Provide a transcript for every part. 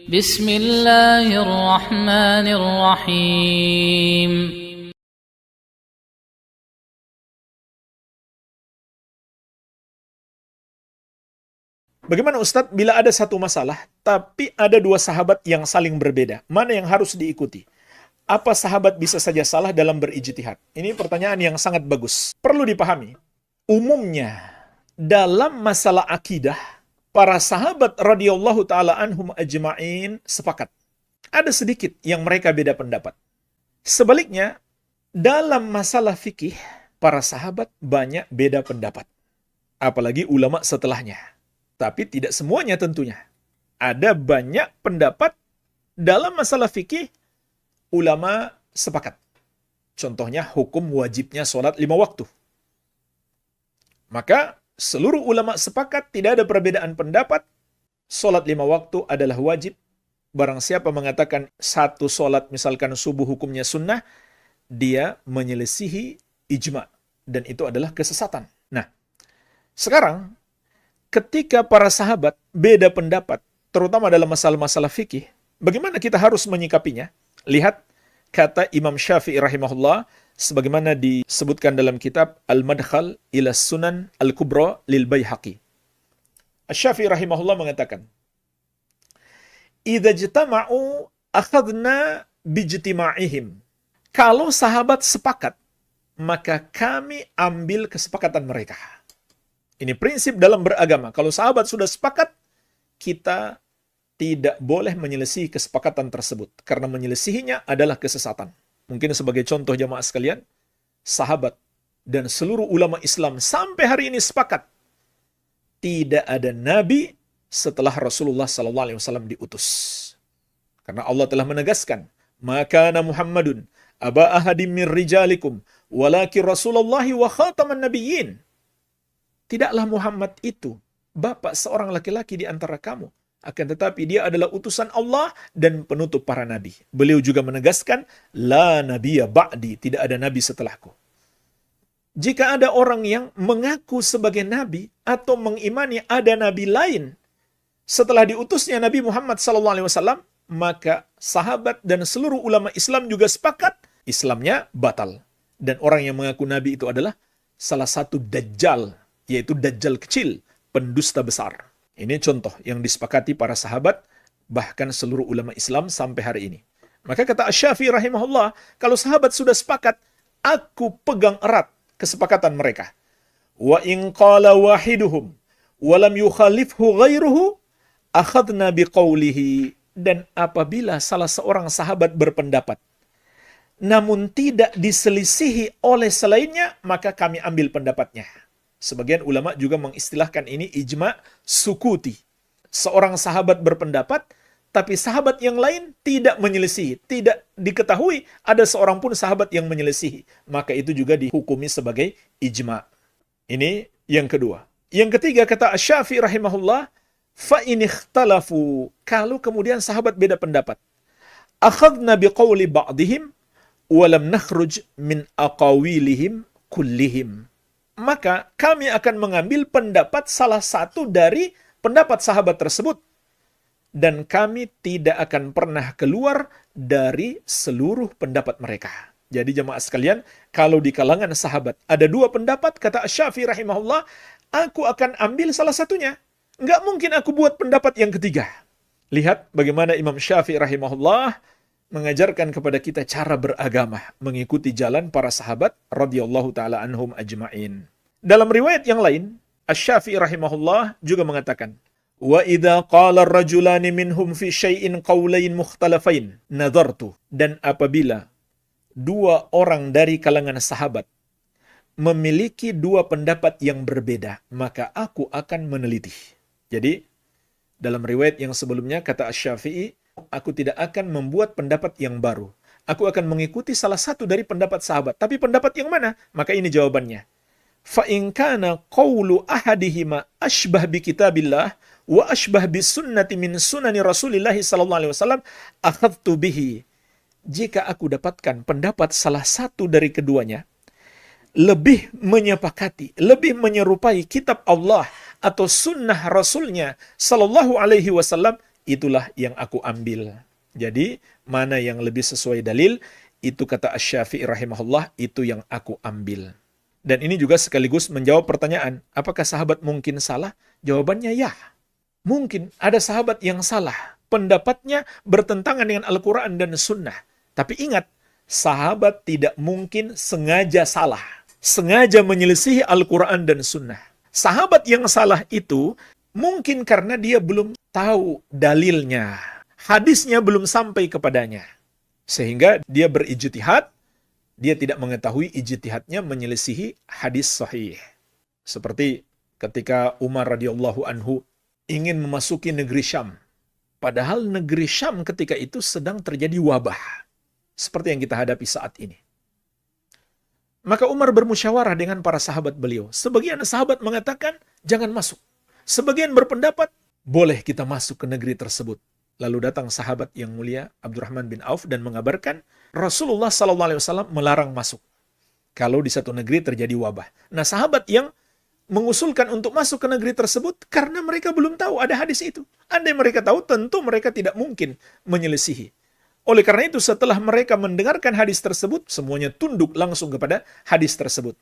Bismillahirrahmanirrahim. Bagaimana Ustadz bila ada satu masalah, tapi ada dua sahabat yang saling berbeda? Mana yang harus diikuti? Apa sahabat bisa saja salah dalam berijtihad? Ini pertanyaan yang sangat bagus. Perlu dipahami, umumnya dalam masalah akidah, para sahabat radhiyallahu ta'ala anhum ajma'in sepakat. Ada sedikit yang mereka beda pendapat. Sebaliknya, dalam masalah fikih, para sahabat banyak beda pendapat. Apalagi ulama setelahnya. Tapi tidak semuanya tentunya. Ada banyak pendapat dalam masalah fikih, ulama sepakat. Contohnya hukum wajibnya sholat 5 waktu. Maka seluruh ulama sepakat, tidak ada perbedaan pendapat, sholat 5 waktu adalah wajib. Barang siapa mengatakan satu sholat, misalkan subuh hukumnya sunnah, dia menyelisihi ijma. Dan itu adalah kesesatan. Nah, sekarang ketika para sahabat beda pendapat, terutama dalam masalah-masalah fikih, bagaimana kita harus menyikapinya? Lihat kata Imam Syafi'i rahimahullah, sebagaimana disebutkan dalam kitab Al-Madkhal ila Sunan Al-Kubra lil Baihaqi. Asy-Syafi'i rahimahullah mengatakan, "Idza ijtama'u akhadna bijtima'ihim." Kalau sahabat sepakat, maka kami ambil kesepakatan mereka. Ini prinsip dalam beragama. Kalau sahabat sudah sepakat, kita tidak boleh menyelisihi kesepakatan tersebut. Karena menyelisihinya adalah kesesatan. Mungkin sebagai contoh jamaah sekalian, sahabat dan seluruh ulama Islam sampai hari ini sepakat. Tidak ada nabi setelah Rasulullah SAW diutus. Karena Allah telah menegaskan, "Maka Muhammadun aba ahadim min rijalikum, walakin Rasulullah wa khataman nabiyyin." Tidaklah Muhammad itu bapak seorang laki-laki di antara kamu. Akan tetapi dia adalah utusan Allah dan penutup para nabi. Beliau juga menegaskan, La nabiyya ba'di, tidak ada nabi setelahku. Jika ada orang yang mengaku sebagai nabi atau mengimani ada nabi lain setelah diutusnya Nabi Muhammad SAW, maka sahabat dan seluruh ulama Islam juga sepakat, Islamnya batal. Dan orang yang mengaku nabi itu adalah salah satu dajjal, yaitu dajjal kecil, pendusta besar. Ini contoh yang disepakati para sahabat, bahkan seluruh ulama Islam sampai hari ini. Maka kata Asy-Syafi'i rahimahullah, kalau sahabat sudah sepakat, aku pegang erat kesepakatan mereka. Wa in qala wahiduhum wa lam yukhalifhu ghairuhu akhadna biqaulihi. Dan apabila salah seorang sahabat berpendapat, namun tidak diselisihi oleh selainnya, maka kami ambil pendapatnya. Sebagian ulama juga mengistilahkan ini ijma sukuti. Seorang sahabat berpendapat, tapi sahabat yang lain tidak menyelisihi. Tidak diketahui ada seorang pun sahabat yang menyelisihi. Maka itu juga dihukumi sebagai ijma. Ini yang kedua. Yang ketiga kata Asy-Syafi'i rahimahullah, fa in ikhtalafu, kalau kemudian sahabat beda pendapat, akhadna biqauli ba'dihim wa lam nakhruj min aqawilihim kullihim. Maka kami akan mengambil pendapat salah satu dari pendapat sahabat tersebut. Dan kami tidak akan pernah keluar dari seluruh pendapat mereka. Jadi jemaah sekalian, kalau di kalangan sahabat ada dua pendapat, kata Asy-Syafi'i rahimahullah, aku akan ambil salah satunya. Nggak mungkin aku buat pendapat yang ketiga. Lihat bagaimana Imam Syafi'i rahimahullah mengajarkan kepada kita cara beragama, mengikuti jalan para sahabat radhiyallahu taala anhum ajma'in. Dalam riwayat yang lain, Asy-Syafi'i rahimahullah juga mengatakan, wa idza qala ar-rajulani minhum fi syai'in qawlain mukhtalafain nadartu. Dan apabila dua orang dari kalangan sahabat memiliki dua pendapat yang berbeda, maka aku akan meneliti. Jadi, dalam riwayat yang sebelumnya kata Asy-Syafi'i, aku tidak akan membuat pendapat yang baru. Aku akan mengikuti salah satu dari pendapat sahabat. Tapi pendapat yang mana? Maka ini jawabannya. Fa in kana qawlu ahadihima ashbah bi kitabillah wa ashbah bi sunnati min sunani Rasulillah sallallahu alaihi wasallam akhadtu bihi. Jika aku dapatkan pendapat salah satu dari keduanya lebih menyepakati, lebih menyerupai kitab Allah atau sunnah Rasulnya sallallahu alaihi wasallam, itulah yang aku ambil. Jadi, mana yang lebih sesuai dalil, itu kata Asy-Syafi'i rahimahullah, itu yang aku ambil. Dan ini juga sekaligus menjawab pertanyaan, apakah sahabat mungkin salah? Jawabannya ya. Mungkin ada sahabat yang salah. Pendapatnya bertentangan dengan Al-Quran dan Sunnah. Tapi ingat, sahabat tidak mungkin sengaja salah. Sengaja menyelisihi Al-Quran dan Sunnah. Sahabat yang salah itu mungkin karena dia belum tahu dalilnya. Hadisnya belum sampai kepadanya. Sehingga dia berijtihad, dia tidak mengetahui ijtihadnya menyelisihi hadis sahih. Seperti ketika Umar radhiyallahu anhu ingin memasuki negeri Syam. Padahal negeri Syam ketika itu sedang terjadi wabah. Seperti yang kita hadapi saat ini. Maka Umar bermusyawarah dengan para sahabat beliau. Sebagian sahabat mengatakan, jangan masuk. Sebagian berpendapat, boleh kita masuk ke negeri tersebut. Lalu datang sahabat yang mulia, Abdurrahman bin Auf, dan mengabarkan, Rasulullah SAW melarang masuk. Kalau di satu negeri terjadi wabah. Nah, sahabat yang mengusulkan untuk masuk ke negeri tersebut karena mereka belum tahu ada hadis itu. Andai mereka tahu, tentu mereka tidak mungkin menyelisihi. Oleh karena itu, setelah mereka mendengarkan hadis tersebut, semuanya tunduk langsung kepada hadis tersebut.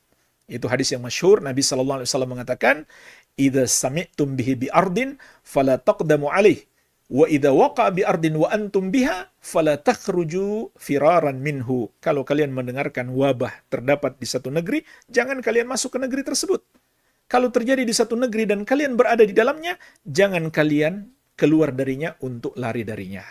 Itu hadis yang masyhur, Nabi SAW mengatakan, "Idza sami'tum bihi bi ardin fala taqdamu alaih, wa idza waqa'a bi ardin wa antum biha fala takhruju firaran minhu." Kalau kalian mendengarkan wabah terdapat di satu negeri, jangan kalian masuk ke negeri tersebut. Kalau terjadi di satu negeri dan kalian berada di dalamnya, jangan kalian keluar darinya untuk lari darinya.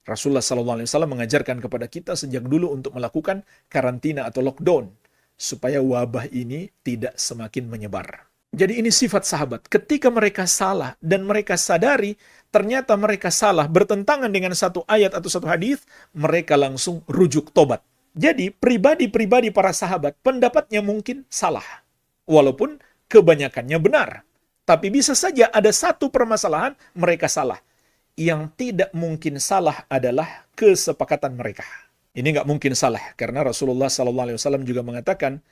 Rasulullah SAW mengajarkan kepada kita sejak dulu untuk melakukan karantina atau lockdown, supaya wabah ini tidak semakin menyebar. Jadi ini sifat sahabat. Ketika mereka salah dan mereka sadari ternyata mereka salah bertentangan dengan satu ayat atau satu hadis, mereka langsung rujuk tobat. Jadi pribadi-pribadi para sahabat pendapatnya mungkin salah. Walaupun kebanyakannya benar. Tapi bisa saja ada satu permasalahan mereka salah. Yang tidak mungkin salah adalah kesepakatan mereka. Ini nggak mungkin salah, karena Rasulullah SAW juga mengatakan,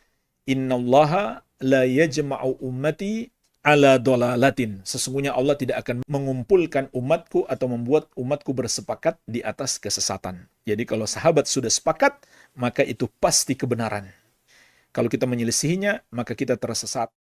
Innallaha la yajma'u ummati ala dolalatin. Sesungguhnya Allah tidak akan mengumpulkan umatku atau membuat umatku bersepakat di atas kesesatan. Jadi kalau sahabat sudah sepakat, maka itu pasti kebenaran. Kalau kita menyelisihinya, maka kita tersesat.